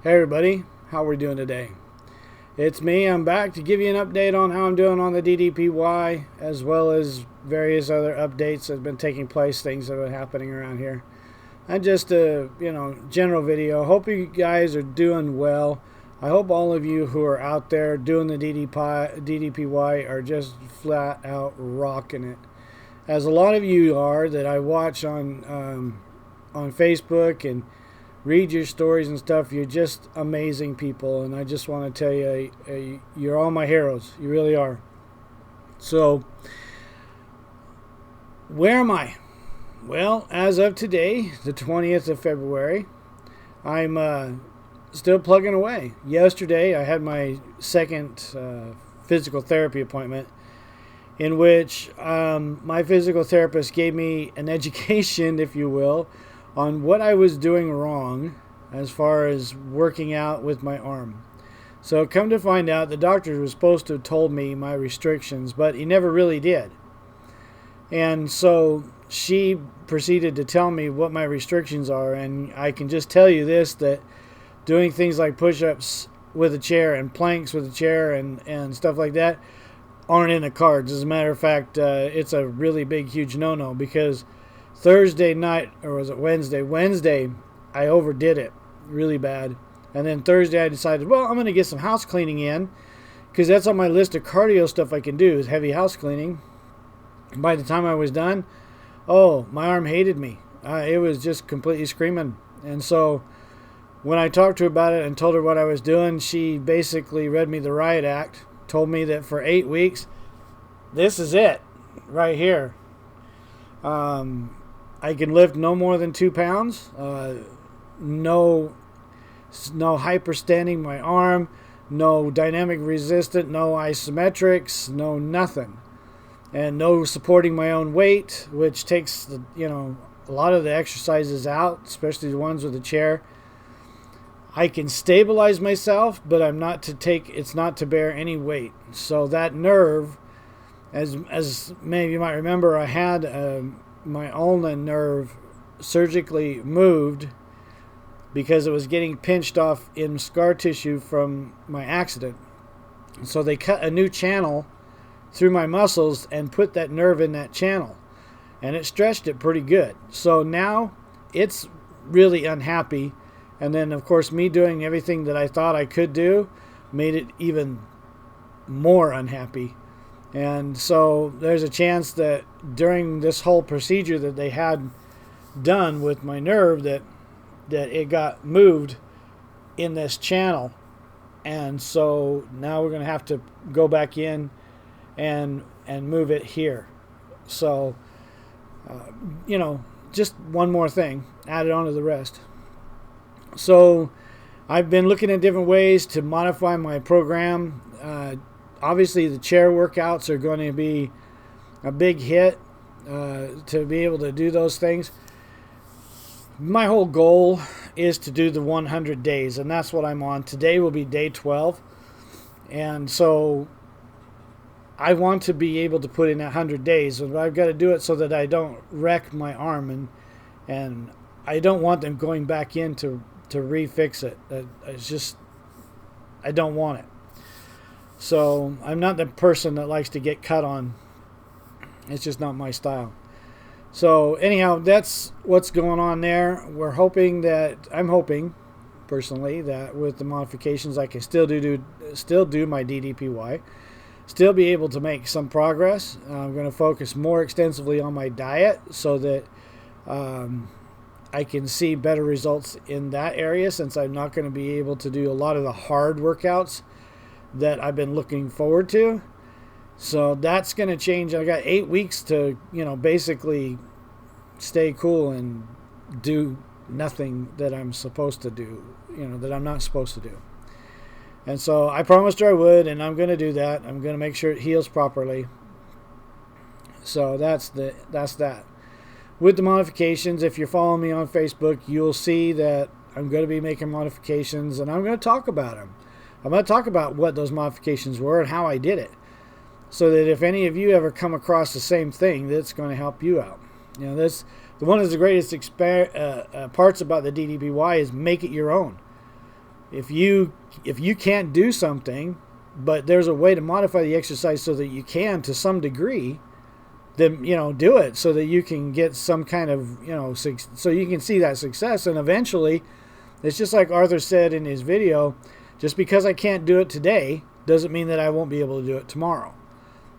Hey everybody, how are we doing today? It's me, I'm back to give you an update on how I'm doing on the DDPY, as well as various other updates that have been taking place, things that are happening around here. And just a, general video. Hope you guys are doing well. I hope all of you who are out there doing the DDPY are just flat out rocking it. As a lot of you are that I watch on Facebook and read your stories and stuff. You're just amazing people, and I just want to tell you, you're all my heroes. You really are. So, where am I? Well, as of today, the 20th of February, I'm still plugging away. Yesterday, I had my second physical therapy appointment, in which my physical therapist gave me an education, if you will, on what I was doing wrong as far as working out with my arm. So come to find out, the doctor was supposed to have told me my restrictions, but he never really did. And so she proceeded to tell me what my restrictions are, and I can just tell you this, that doing things like push-ups with a chair and planks with a chair and stuff like that aren't in the cards. As a matter of fact, it's a really big, huge no-no, because Thursday night, or was it Wednesday? Wednesday, I overdid it really bad. And then Thursday, I decided, well, I'm going to get some house cleaning in, because that's on my list of cardio stuff I can do is heavy house cleaning. And by the time I was done, oh, my arm hated me. It was just completely screaming. And so when I talked to her about it and told her what I was doing, she basically read me the riot act, told me that for 8 weeks, this is it right here. I can lift no more than 2 pounds. No hyperstanding my arm. No dynamic resistant. No isometrics. No nothing. And no supporting my own weight, which takes a lot of the exercises out, especially the ones with the chair. I can stabilize myself, but it's not to bear any weight. So that nerve, as many of you might remember, I had my ulnar nerve surgically moved because it was getting pinched off in scar tissue from my accident. So they cut a new channel through my muscles and put that nerve in that channel, and it stretched it pretty good. So now it's really unhappy, and then of course me doing everything that I thought I could do made it even more unhappy. And so there's a chance that during this whole procedure that they had done with my nerve that it got moved in this channel. And so now we're going to have to go back in and move it here. So, just one more thing added on to the rest. So I've been looking at different ways to modify my program. Obviously, the chair workouts are going to be a big hit to be able to do those things. My whole goal is to do the 100 days, and that's what I'm on. Today will be day 12. And so I want to be able to put in 100 days, but I've got to do it so that I don't wreck my arm, and I don't want them going back in to refix it. It's just, I don't want it. So I'm not the person that likes to get cut on. It's just not my style. So anyhow, that's what's going on there. I'm hoping personally that with the modifications I can still do my DDPY, still be able to make some progress. I'm going to focus more extensively on my diet so that I can see better results in that area, since I'm not going to be able to do a lot of the hard workouts that I've been looking forward to. So that's going to change. I got 8 weeks to, basically stay cool and do nothing that I'm supposed to do, that I'm not supposed to do. And so I promised her I would, and I'm going to do that. I'm going to make sure it heals properly. So that's that. With the modifications, if you're following me on Facebook, you'll see that I'm going to be making modifications, and I'm going to talk about them. I'm going to talk about what those modifications were and how I did it, so that if any of you ever come across the same thing, that's going to help you out. One of the greatest parts about the DDPY is make it your own. If you can't do something, but there's a way to modify the exercise so that you can to some degree, then do it so that you can get some kind of so you can see that success. And eventually, it's just like Arthur said in his video, just because I can't do it today doesn't mean that I won't be able to do it tomorrow.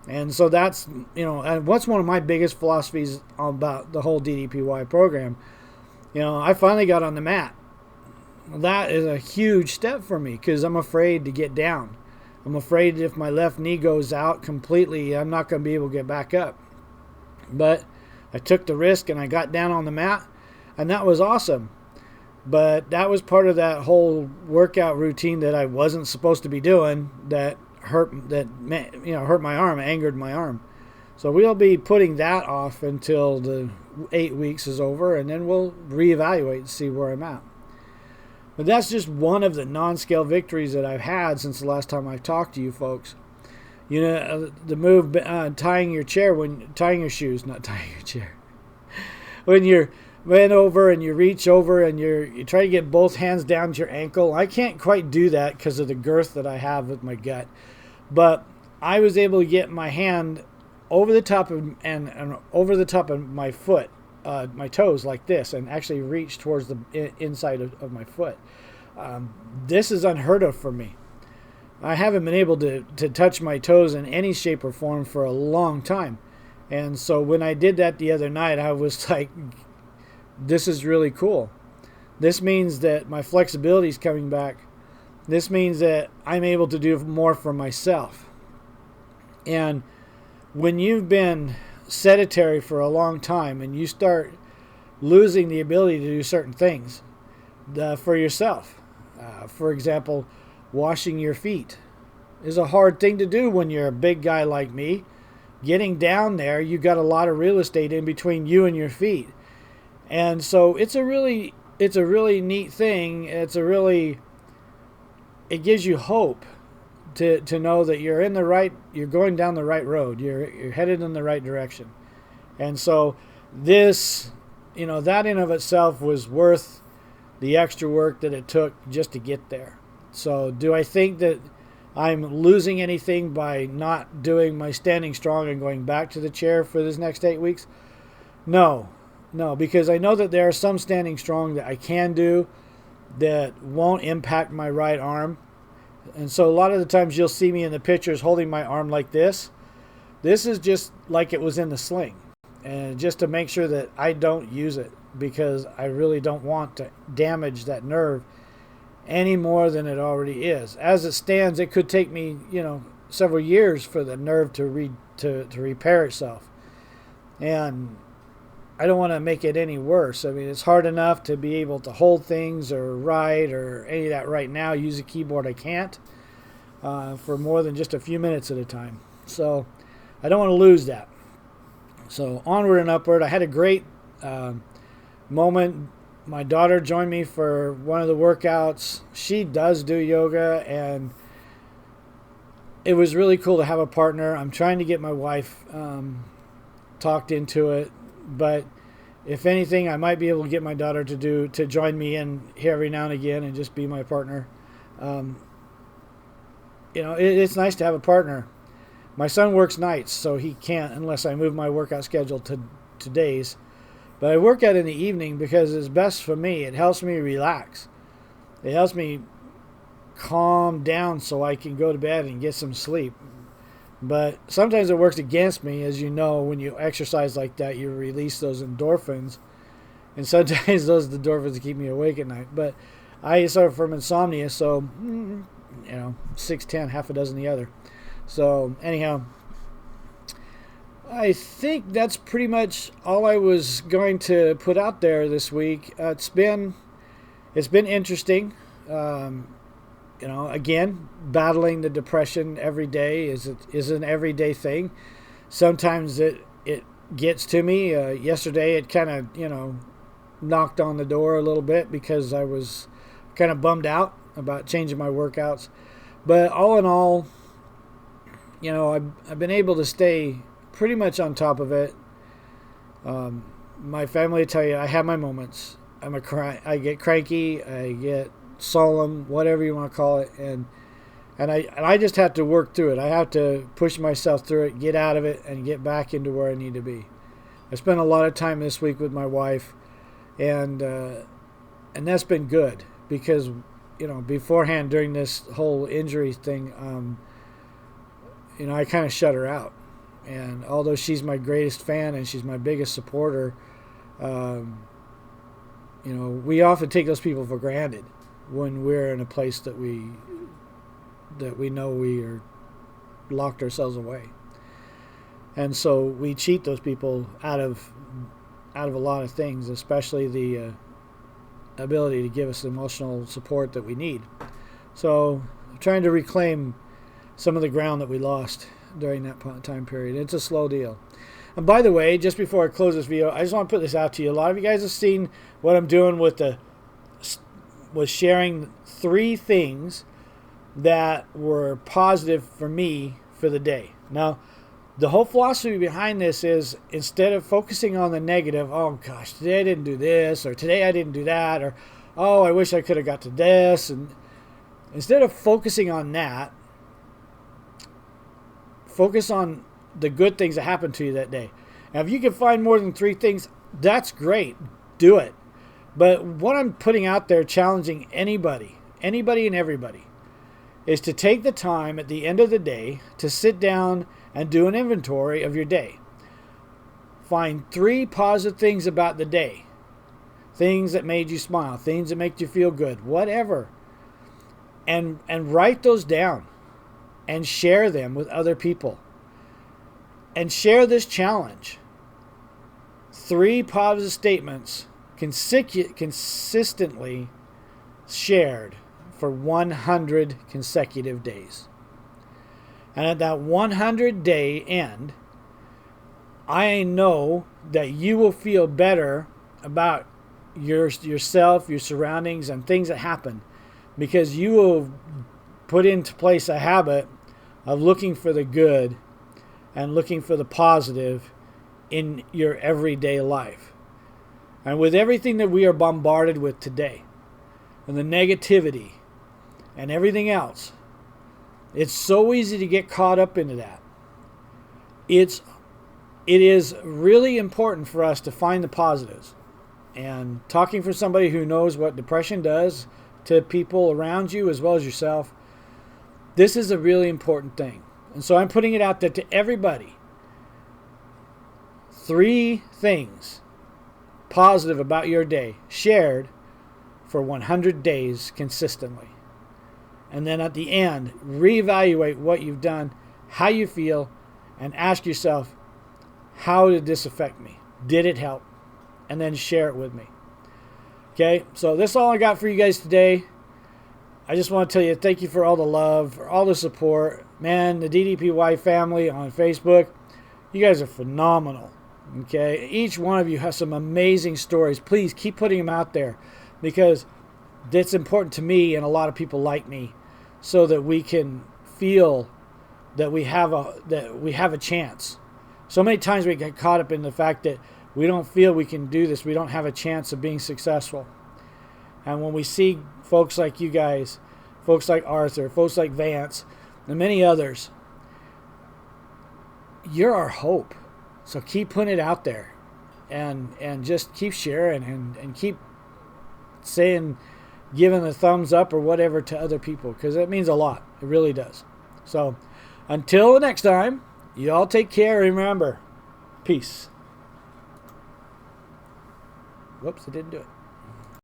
And so that's and what's one of my biggest philosophies about the whole DDPY program. I finally got on the mat. That is a huge step for me because I'm afraid to get down. I'm afraid if my left knee goes out completely, I'm not going to be able to get back up. But I took the risk and I got down on the mat, and that was awesome. But that was part of that whole workout routine that I wasn't supposed to be doing that hurt my arm, angered my arm. So we'll be putting that off until the 8 weeks is over, and then we'll reevaluate and see where I'm at. But that's just one of the non-scale victories that I've had since the last time I've talked to you folks. The move tying your shoes, not tying your chair. When you're bent over and you reach over and you try to get both hands down to your ankle. I can't quite do that because of the girth that I have with my gut. But I was able to get my hand over the top of and over the top of my foot, my toes like this, and actually reach towards the inside of my foot. This is unheard of for me. I haven't been able to touch my toes in any shape or form for a long time. And so when I did that the other night, I was like, this is really cool. This means that my flexibility is coming back. This means that I'm able to do more for myself. And when you've been sedentary for a long time and you start losing the ability to do certain things for yourself, for example, washing your feet is a hard thing to do when you're a big guy like me. Getting down there, you got a lot of real estate in between you and your feet. And so it's a really neat thing. It gives you hope to know that you're going down the right road. You're headed in the right direction. And so this, that in of itself was worth the extra work that it took just to get there. So do I think that I'm losing anything by not doing my standing strong and going back to the chair for this next 8 weeks? No, because I know that there are some standing strong that I can do that won't impact my right arm. And so a lot of the times you'll see me in the pictures holding my arm like this. This is just like it was in the sling. And just to make sure that I don't use it, because I really don't want to damage that nerve any more than it already is. As it stands, it could take me, several years for the nerve to repair itself. And I don't want to make it any worse. I mean, it's hard enough to be able to hold things or write or any of that right now. Use a keyboard, I can't for more than just a few minutes at a time. So I don't want to lose that. So onward and upward. I had a great moment. My daughter joined me for one of the workouts. She does do yoga, and it was really cool to have a partner. I'm trying to get my wife talked into it, but if anything, I might be able to get my daughter to join me in here every now and again and just be my partner. It's nice to have a partner. My son works nights, so he can't unless I move my workout schedule to days. But I work out in the evening because it's best for me. It helps me relax. It helps me calm down so I can go to bed and get some sleep. But sometimes it works against me. As you know, when you exercise like that, you release those endorphins. And sometimes those endorphins keep me awake at night. But I suffer from insomnia, so, 6-10, half a dozen the other. So, anyhow, I think that's pretty much all I was going to put out there this week. It's been interesting. Again, battling the depression every day is an everyday thing. Sometimes it gets to me. Yesterday it kind of knocked on the door a little bit because I was kind of bummed out about changing my workouts. But all in all, I've been able to stay pretty much on top of it. My family will tell you I have my moments. I get cranky. I get solemn, whatever you want to call it, and I just have to work through it. I have to push myself through it, get out of it, and get back into where I need to be. I spent a lot of time this week with my wife, and that's been good because, beforehand during this whole injury thing, I kind of shut her out. And although she's my greatest fan and she's my biggest supporter, we often take those people for granted when we're in a place that we know we are locked ourselves away. And so we cheat those people out of a lot of things, especially the ability to give us the emotional support that we need. So I'm trying to reclaim some of the ground that we lost during that time period. It's a slow deal. And by the way, just before I close this video, I just want to put this out to you. A lot of you guys have seen what I'm doing with sharing 3 things that were positive for me for the day. Now, the whole philosophy behind this is, instead of focusing on the negative, oh gosh, today I didn't do this, or today I didn't do that, or oh, I wish I could have got to this, and instead of focusing on that, focus on the good things that happened to you that day. Now, if you can find more than 3 things, that's great. Do it. But what I'm putting out there, challenging anybody and everybody, is to take the time at the end of the day to sit down and do an inventory of your day. Find 3 positive things about the day. Things that made you smile, things that make you feel good, whatever. And write those down and share them with other people. And share this challenge. 3 positive statements consistently shared for 100 consecutive days. And at that 100-day end, I know that you will feel better about yourself, your surroundings, and things that happen, because you will put into place a habit of looking for the good and looking for the positive in your everyday life. And with everything that we are bombarded with today, and the negativity and everything else, it's so easy to get caught up into that. It is really important for us to find the positives. And talking for somebody who knows what depression does to people around you as well as yourself, this is a really important thing. And so I'm putting it out there to everybody. 3 things positive about your day shared for 100 days consistently. And then at the end, reevaluate what you've done, how you feel, and ask yourself, how did this affect me? Did it help? And then share it with me. Okay, so that's all I got for you guys today. I just want to tell you thank you for all the love, for all the support. Man, the DDPY family on Facebook, you guys are phenomenal. Okay, each one of you has some amazing stories. Please keep putting them out there, because that's important to me and a lot of people like me, so that we can feel that we have a chance. So many times we get caught up in the fact that we don't feel we can do this. We don't have a chance of being successful. And when we see folks like you guys, folks like Arthur, folks like Vance, and many others, you're our hope. So keep putting it out there, and just keep sharing and keep saying, giving a thumbs up or whatever to other people, because it means a lot. It really does. So until the next time, you all take care. Remember, peace. Whoops, I didn't do it.